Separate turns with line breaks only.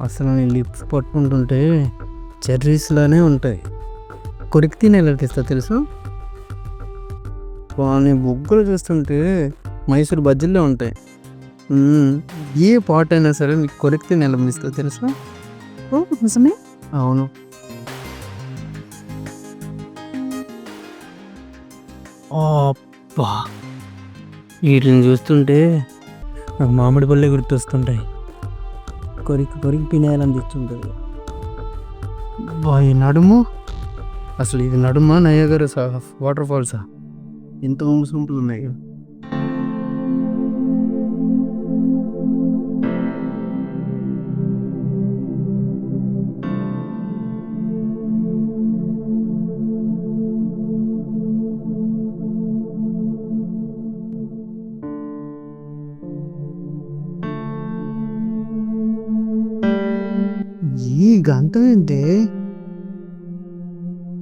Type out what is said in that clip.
అసలు నీ లిప్స్ పట్టుకుంటుంటే చెర్రీస్‌లానే ఉంటాయి. కొరికి తినేలాటిస్తా తెలుసా? నీ బుగ్గలు చూస్తుంటే మైసూర్ బజ్జీల్లో ఉంటాయి. ఏ పాట అయినా సరే నీకు కొరికి తినేయాలనిపిస్తది తెలుసా?
ఓహ్! నిజమే?
అవును. అబ్బా! వీటిని చూస్తుంటే నాకు మామిడి పళ్ళే గుర్తొస్తుంటాయి. కొరికి కొరికి తినేయాలనిపిస్తుంటది. అబ్బా! ఈ నడుము అసలు ఇది నడుమా? Niagara water ఫాల్సా? ఎంత వంపుసొంపులు ఉన్నాయి. ఈ గంట ఏంటి?